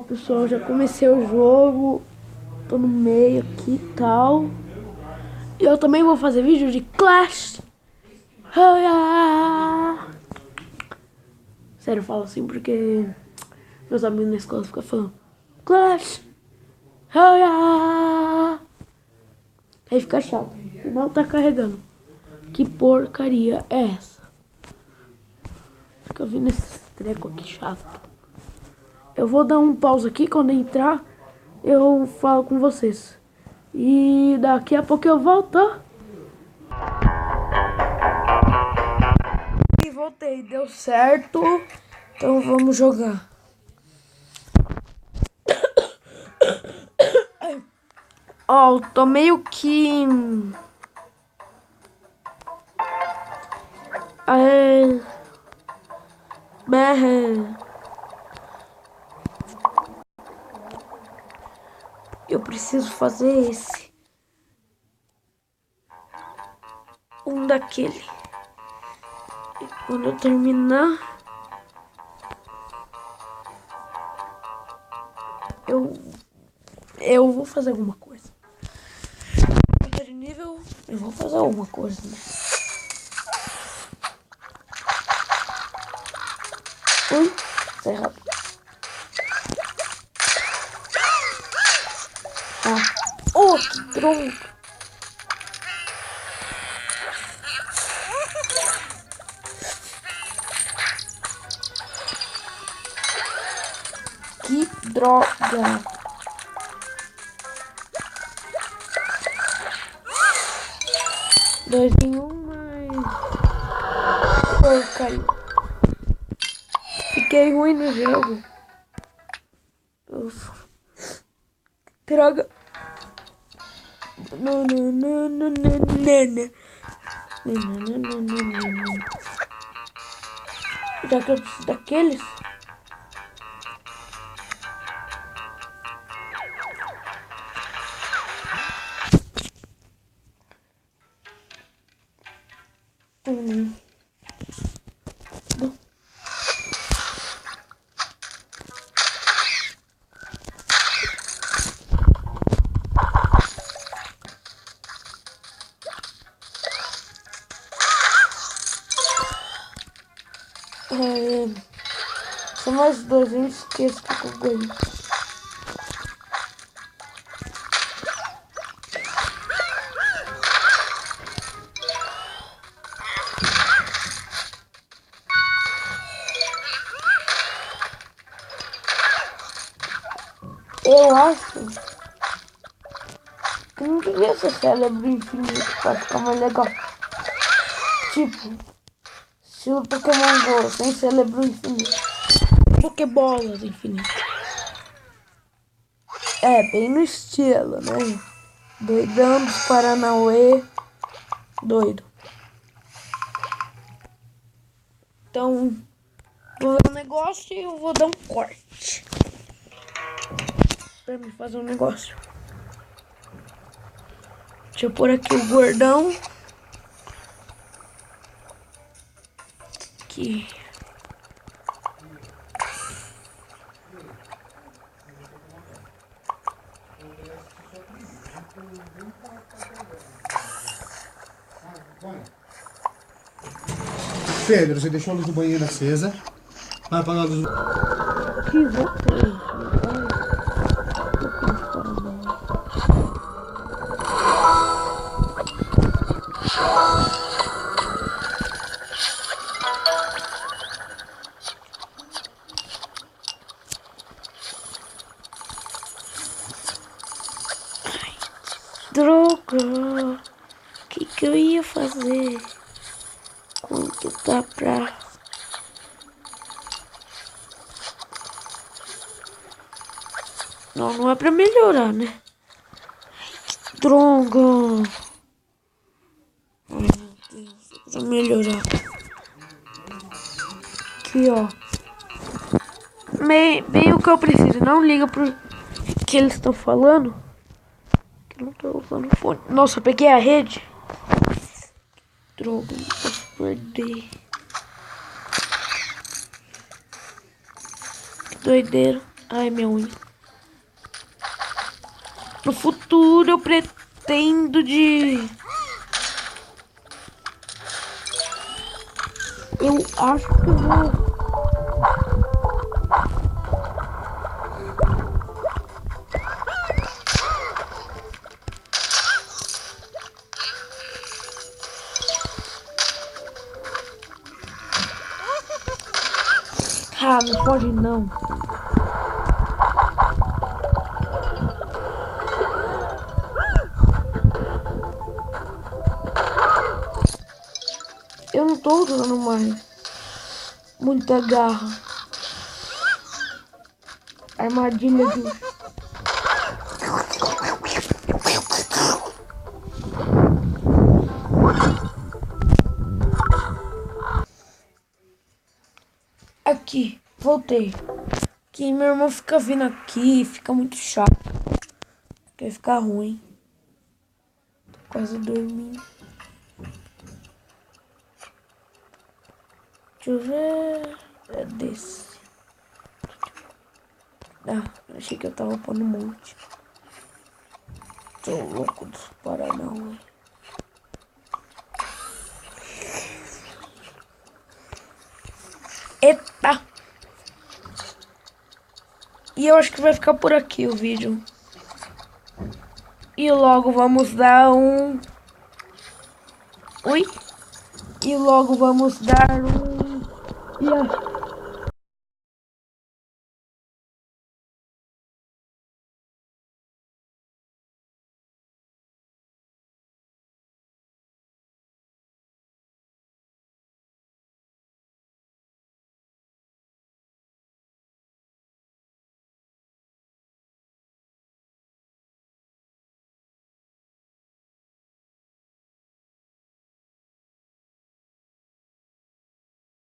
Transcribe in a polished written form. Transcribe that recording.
pessoal, já comecei o jogo. Tô no meio aqui e tal. E eu também vou fazer vídeo de Clash Royale. Sério, eu falo assim porque meus amigos na escola ficam falando Clash Royale. Aí fica chato. Não tá carregando. Que porcaria é essa? Fica vindo esse treco aqui chato. Eu vou dar um pause aqui. Quando entrar, eu falo com vocês. E daqui a pouco eu volto. E voltei, deu certo. Então vamos jogar. Ó, tô meio que... Eu preciso fazer esse. Um daquele. E quando eu terminar... Eu vou fazer alguma coisa. De nível, eu vou fazer alguma coisa, né? Ui, tá errado. Ah. Oh, que tronco. Que droga. Dois em um, mas... porcaria. Fiquei ruim no jogo. Ufa. Droga. Não. Já que eu preciso daqueles. São mais dois, eu esqueço que eu ganhei. Eu acho que não devia ser cérebro infinito pra ficar mais legal. Tipo, estilo Pokémon Go, sem cérebro infinito. Pokébolas infinitas. É, bem no estilo, né? Doidão dos Paranauê. Doido. Então, vou ver um negócio e eu vou dar um corte. Pra me fazer um negócio. Deixa eu pôr aqui o gordão. Aqui. Pedro, você deixou a luz do banheiro acesa. Vai apagar a luz do... Que voltei. Droga. O que eu ia fazer? Quanto dá pra... Não é pra melhorar, né? Que droga. Ai, meu Deus. É pra melhorar. Aqui, ó. Bem o que eu preciso. Não liga pro que eles estão falando. Que eu não tô usando o fone. Nossa, eu peguei a rede. Droga, não posso perder. Que doideira. Ai, minha unha. No futuro eu pretendo de... Eu acho que eu vou... Ah, não pode não. Eu não tô usando mais muita garra. Armadilha do... Aqui, voltei. Que meu irmão fica vindo aqui, fica muito chato. Vai ficar ruim. Tô quase dormindo. Deixa eu ver. É desse. Ah, achei que eu tava pondo um monte. Tô louco dos Paranauê. Eita! E eu acho que vai ficar por aqui o vídeo. E logo vamos dar um... Oi? E logo vamos dar um...